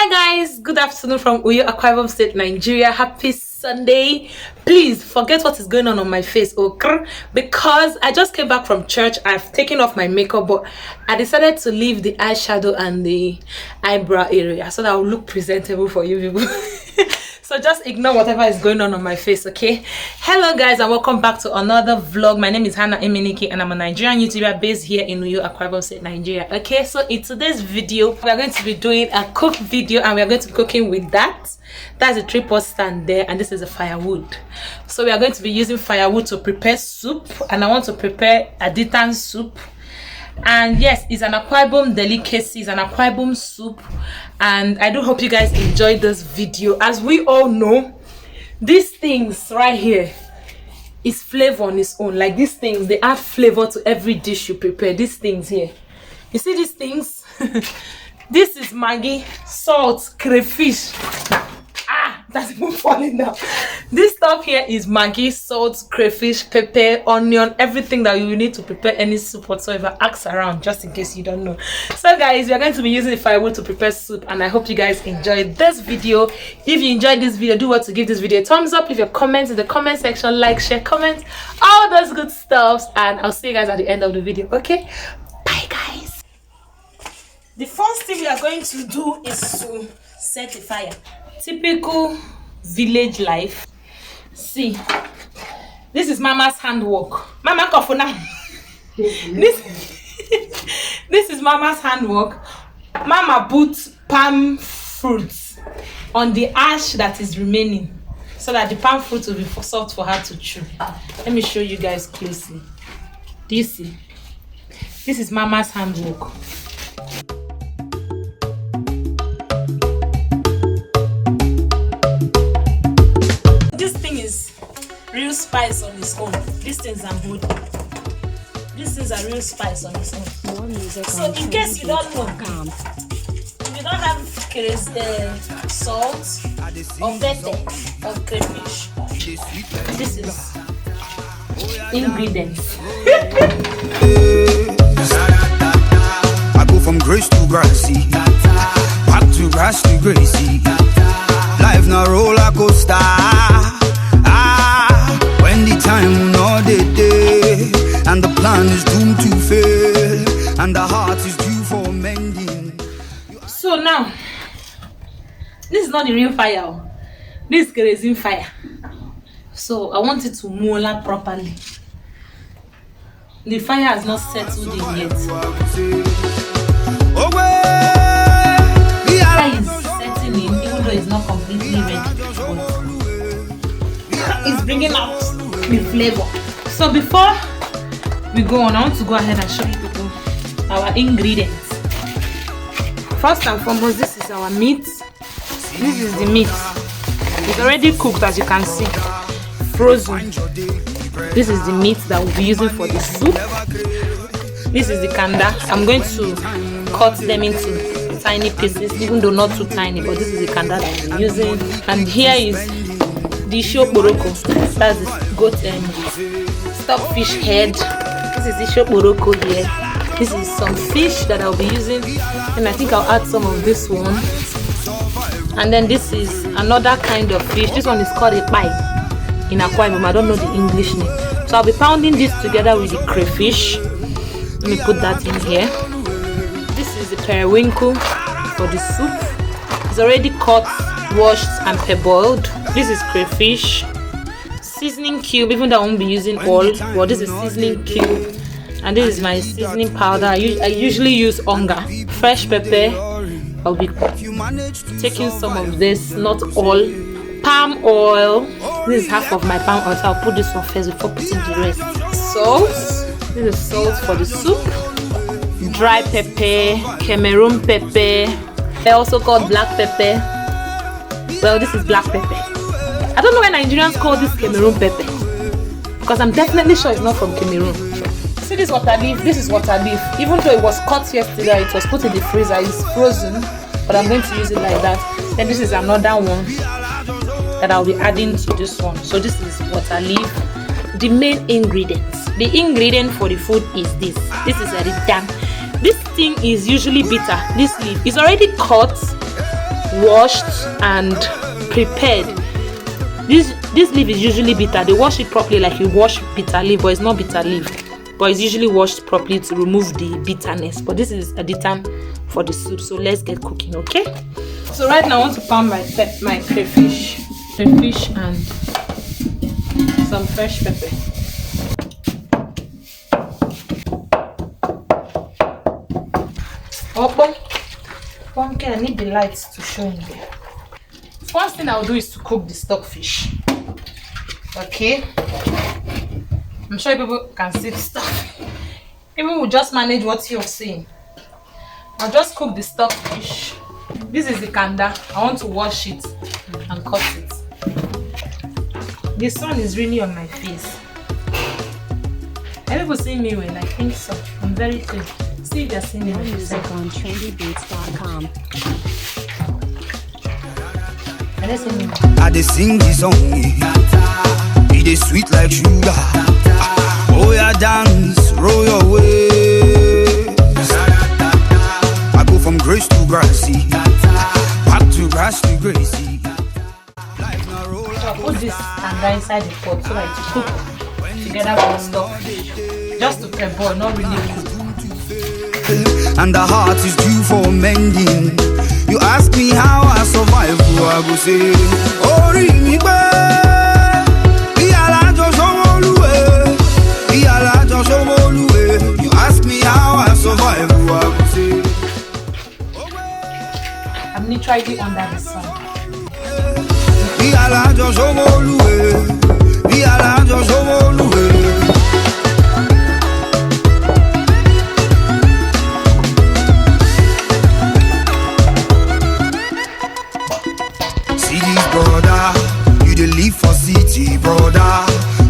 Hi guys, good afternoon from Akwa State, Nigeria. Happy Sunday. Please forget what is going on my face, okay? Because I just came back from church. I've taken off my makeup, but I decided to leave the eyeshadow and the eyebrow area so that I will look presentable for you people. So just ignore whatever is going on my face, okay? Hello guys, and welcome back to another vlog. My name is Hannah Emenike and I'm a Nigerian YouTuber based here in Akwa State, Nigeria. Okay, so in today's video, we are going to be doing a cook video and we are going to be cooking with that. That's a tripod stand there, and this is a firewood. So we are going to be using firewood to prepare soup, and I want to prepare Editan soup. And yes, it's an Ibom delicacy, it's an Ibom soup, and I do hope you guys enjoyed this video. As we all know, these things right here is flavor on its own. Like these things, they add flavor to every dish you prepare. These things here, you see these things? This is Maggi, salt, crayfish. That's even falling down. This stuff here is Maggi, salt, crayfish, pepper, onion, everything that you need to prepare any soup whatsoever. Ask around just in case you don't know. So guys, we are going to be using the firewood to prepare soup, and I hope you guys enjoyed this video. If you enjoyed this video, do what to give this video a thumbs up. Leave your comments in the comment section, like, share, comment, all those good stuffs, and I'll see you guys at the end of the video. Okay, bye guys. The first thing we are going to do is to set the fire. Typical village life. See, this is Mama's handwork. Mama Kofuna. this is Mama's handwork. Mama put palm fruits on the ash that is remaining so that the palm fruit will be soft for her to chew. Let me show you guys closely. Do you see? This is Mama's handwork. Real spice on its own. These things are good. These things are real spice on its own. So in case you don't know, if you don't have salt or pepper or crayfish, this is ingredients. I go from grace to grassy, back to grass to gracie. Life na roller coaster. The time nor the day, and the plan is doomed to fail, and the heart is due for mending. So now, this is not the real fire. This is kerosene fire. So I want it to mola properly. The fire has not settled in yet. The fire is setting in, even though it's not completely ready. It's bringing out the flavor. So before we go on, I want to go ahead and show you people our ingredients. First and foremost, this is our meat. This is the meat. It's already cooked, as you can see, frozen. This is the meat that we'll be using for the soup. This is the kanda. I'm going to cut them into tiny pieces, even though not too tiny, but this is the kanda that we'll be using. And here is the shoporoko, that's the goat stockfish head. This is the shoporoko here. This is some fish that I'll be using, and I think I'll add some of this one. And then this is another kind of fish. This one is called a pie in Akwa Ibom. I don't know the English name. So I'll be pounding this together with the crayfish. Let me put that in here. This is the periwinkle for the soup. It's already cut, washed, and parboiled. This is crayfish. Seasoning cube, even though I won't be using all, but this is seasoning cube. And this is my seasoning powder. I usually use onga. Fresh pepper. I'll be taking some of this, not all. Palm oil. This is half of my palm oil, so I'll put this one first before putting the rest. Salt. This is salt for the soup. Dry pepper. Cameroon pepper. They're also called black pepper. Well, this is black pepper. I don't know why Nigerians call this Cameroon pepper, because I'm definitely sure it's not from Cameroon. See this water leaf? This is water leaf. Even though it was cut yesterday, it was put in the freezer. It's frozen, but I'm going to use it like that. Then this is another one that I'll be adding to this one. So this is water leaf. The main ingredients. The ingredient for the food is this. This is Editan. This thing is usually bitter. This leaf is already cut, washed and prepared. This leaf is usually bitter. They wash it properly like you wash bitter leaf, but it's not bitter leaf. But it's usually washed properly to remove the bitterness. But this is Editan for the soup. So let's get cooking, okay? So right now I want to pound my crayfish and some fresh pepper. Okay, I need the lights to show in there. First thing I'll do is to cook the stockfish. Okay, I'm sure people can see the stuff. People will just manage what you're seeing. I'll just cook the stockfish. This is the kanda. I want to wash it and cut it. The sun is really on my face. Have people seen me when I think so? I'm very clean. See if they're seeing me. Music on trendybeats.com. I dey sing the song, it is sweet like sugar. Oh yeah, dance, roll your waist. I go from grace to grassy, back to grass to gracie. So I put this kanda inside the pot so that it cook together with stuff, just to prepare, not really cook. And the heart is due for mending. You ask me how I survive, I go say, Ori mi pe, iyala jo somoluwe. You ask me how I survive, I go say, I'm literally under the sun. iyala jo somoluwe. Brother, you dey live for city, brother.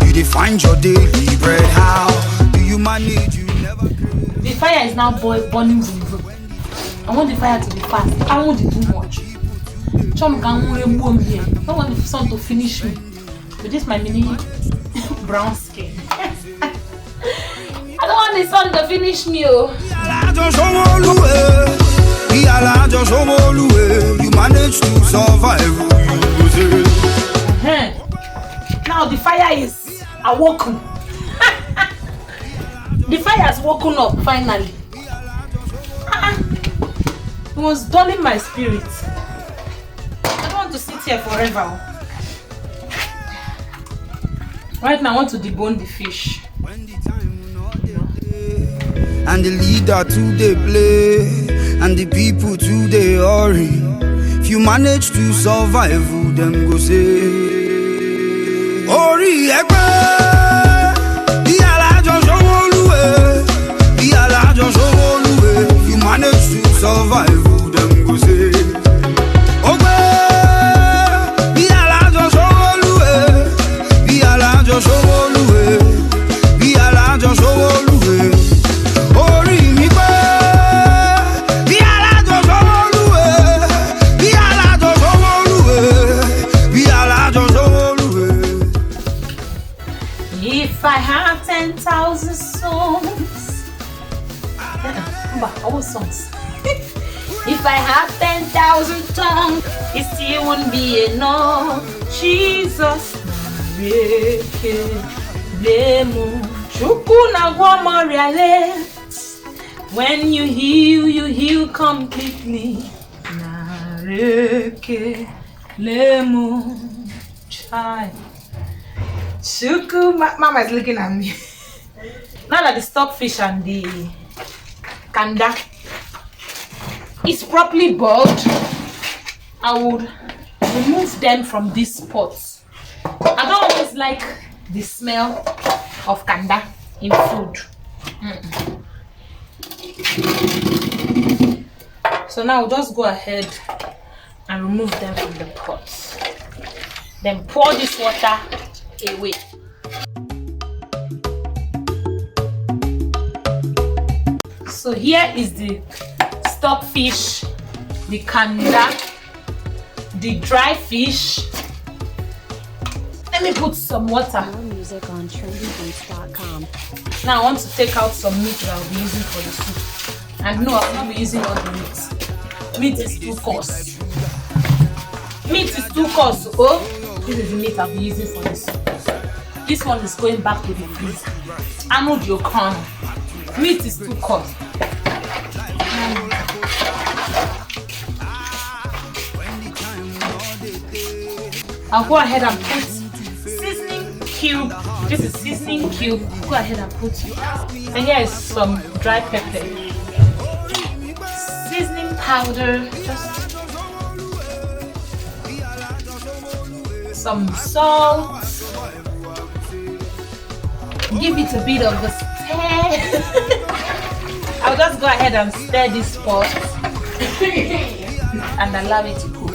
You dey find your daily bread. How do you manage? You never. The fire is now burning. I want the fire to be fast. I don't want it too much. Chom can remove here. I don't want the sun to finish me. With this my mini brown skin. I don't want the sun to finish me. Oh. You manage to survive. Now the fire is awoken. The fire has woken up finally. It was dulling my spirit. I don't want to sit here forever. Right now I want to debone the fish. And the leader to the play, and the people to the hurry. If you manage to survive, them go say, Ori Ekpe, iyala jo somoluwe. If you manage to survive, them go say, Ogbe, iyala jo somoluwe. Ori mi pe. If I have 10,000 songs, all songs. If I have 10,000 tongues, it still won't be enough. Jesus, when you heal completely. Shuku, Mama is looking at me. Now that the stockfish and the kanda is properly boiled, I would remove them from this pot. I don't always like the smell of kanda in food. So now I'll just go ahead and remove them from the pot. Then pour this water away. So here is the stockfish, the kanda, the dry fish. Let me put some water. More music on trendybeats.com. Now I want to take out some meat that I'll be using for the soup. And no, I'll not be using all the meat. Meat is too coarse. Meat is too coarse. Oh, this is the meat I'll be using for this. This one is going back to the freezer. I know your corn. Meat is too coarse. I'll go ahead and put seasoning cube. This is seasoning cube. Go ahead and put. And here is some dry pepper. Seasoning powder. Just some salt. Give it a bit of a stir. I'll just go ahead and stir this pot and allow it to cook.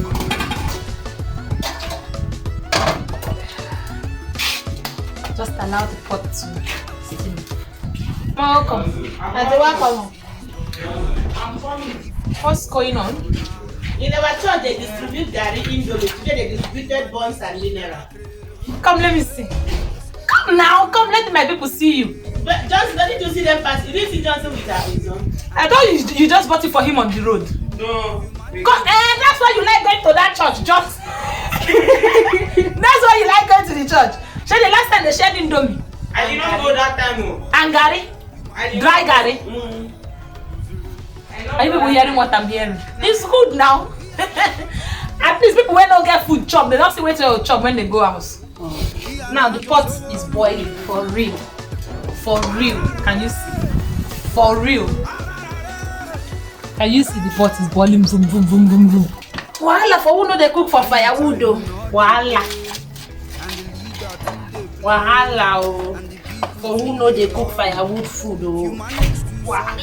Just allow the pot to steam. Welcome. Welcome. What's going on? In our church, they distribute Gary Indomie. Today, they distributed buns and mineral. Come, let me see. Come now, come, let my people see you. But Johnson, don't need to see them pass. You didn't see Johnson with his own. I thought you just bought it for him on the road. No. Come, that's why you like going to that church, just. That's why you like going to the church. So the last time they shared Indomie. I did not go that time. And Gary? Dry Gary? Are you people hearing what I'm hearing? It's good now. At least people when don't get food chop, they don't see wait to chop when they go out. Now the pot is boiling for real. For real. Can you see? For real. Can you see the pot is boiling? Boom, boom, boom, boom, boom. Wahala for who know they cook for firewood though. Wahala. Wahala oh. For who know they cook firewood food oh. Wow.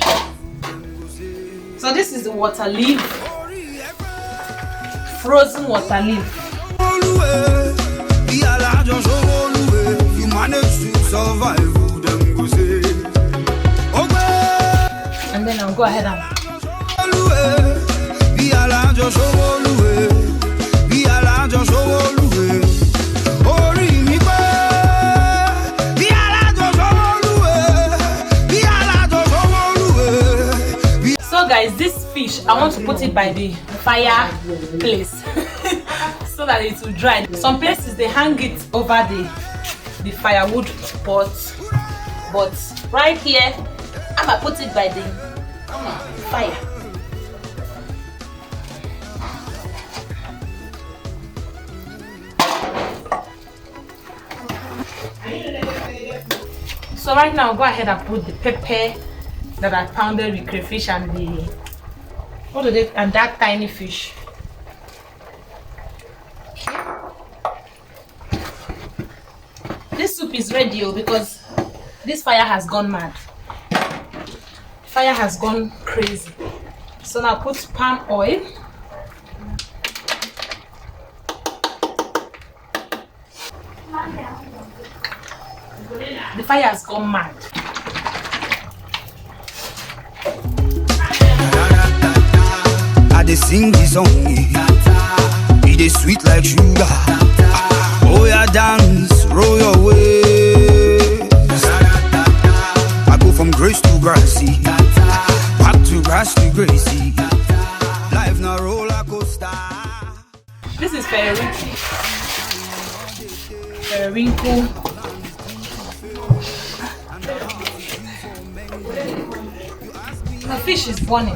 So this is the water leaf. Frozen water leaf. You managed to survive. And then I'll go ahead and so guys, this fish I want to put it by the fireplace so that it will dry. Some places they hang it over the firewood pot, but right here I'm gonna put it by the fire. So right now, go ahead and put the pepper that I pounded with crayfish and the and that tiny fish. This soup is ready because this fire has gone mad. Fire has gone crazy. So now put palm oil. The fire has gone mad. I dey sing this song, it is sweet like sugar. Oh yeah, dance, roll your way. I go from grace to grassy, back to grass to gracie. Life na roller coaster. This is periwinkle. Periwinkle. The fish is burning.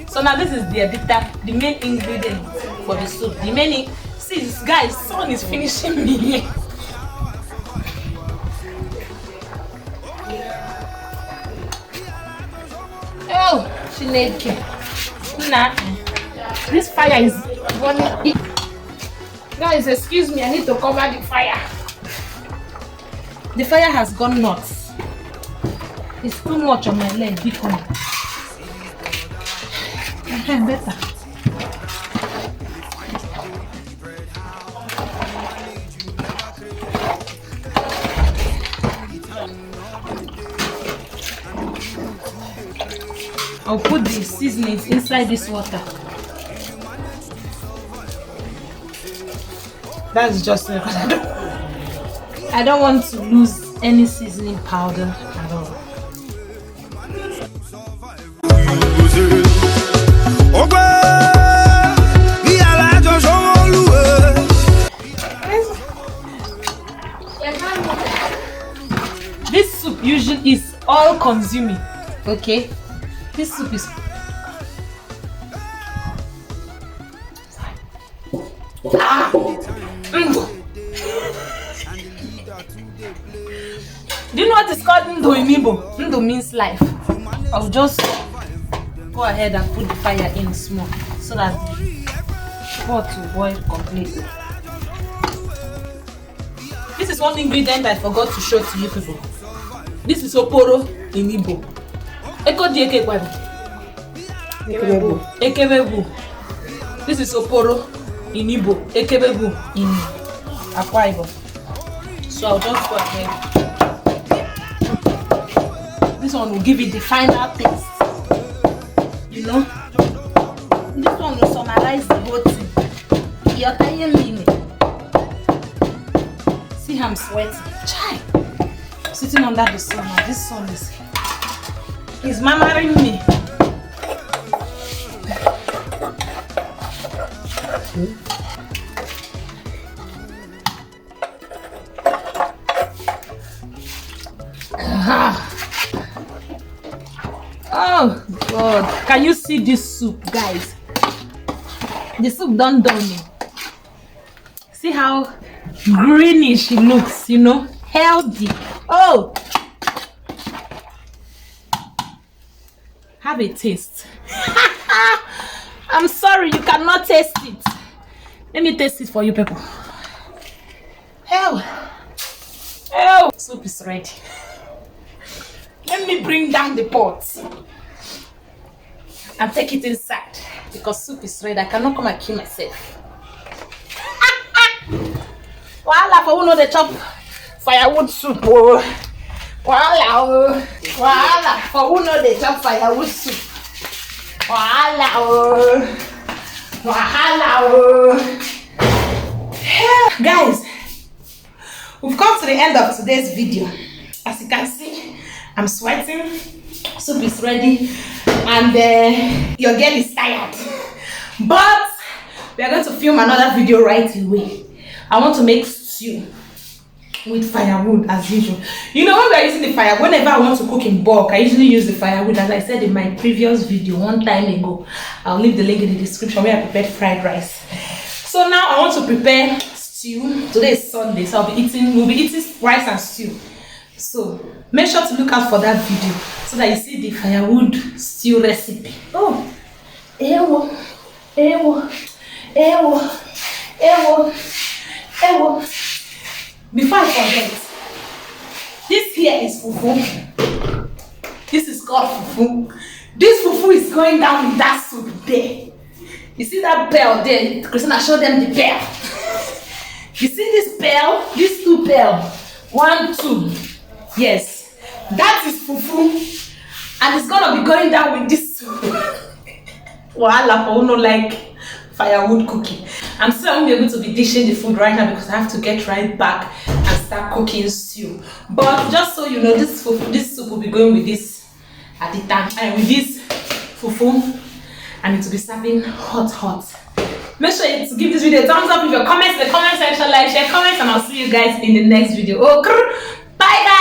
So now this is the editan, the main ingredient for the soup. The main see this guy's son is finishing me here. Oh, she naked. Nah, this fire is burning. Guys, excuse me, I need to cover the fire. The fire has gone nuts. It's too much on my leg, big one. Better. I'll put the seasonings inside this water. That's just because I don't want to lose any seasoning powder at all. consuming. Okay, this soup is Do you know what is called ndo in Igbo? Ndo means life. I'll just go ahead and put the fire in small so that the pot will boil completely. This is one ingredient I forgot to show to you people. This is oporo in Igbo. Eko di ekekwabi. Ekebebu. This is oporo in Igbo. Ekebebu in Akwa Ibom. So I'll just go ahead. This one will give it the final taste. You know? This one will summarize the whole thing. You're telling me. See how I'm sweating. Chai! Sitting under the sun. Now this sun is murmuring me. Oh God, can you see this soup, guys? The soup done me. See how greenish it looks, you know, healthy. Oh, have a taste. I'm sorry, you cannot taste it. Let me taste it for you people. Hell, soup is ready. Let me bring down the pot and take it inside because soup is ready. I cannot come and kill myself. Voila, for who know the chop firewood soup. Oh. Voila, voila, for who know the chop firewood soup. Voila, voila. Guys, we've come to the end of today's video. As you can see, I'm sweating, soup is ready, and your girl is tired. But we are going to film another video right away. I want to make stew with firewood as usual. You know, when we are using the firewood, whenever I want to cook in bulk, I usually use the firewood. As I said in my previous video one time ago, I'll leave the link in the description where I prepared fried rice. So now I want to prepare stew. Today is Sunday, so we'll be eating rice and stew. So make sure to look out for that video so that you see the firewood stew recipe. Oh, ewo. Before I forget, this here is fufu. This is called fufu. This fufu is going down with that soup there. You see that bell there? Christina, show them the bell. You see this bell? These two bell. 1, 2. Yes, that is fufu, and it's gonna be going down with this soup. Voila, for no like firewood cooking. I'm still not able to be dishing the food right now because I have to get right back and start cooking stew. But just so you know, this soup will be going with this Editan and with this fufu, and it will be serving hot. Make sure to give this video a thumbs up with your comments in the comment section, like, share, comments, and I'll see you guys in the next video. Oh, bye guys.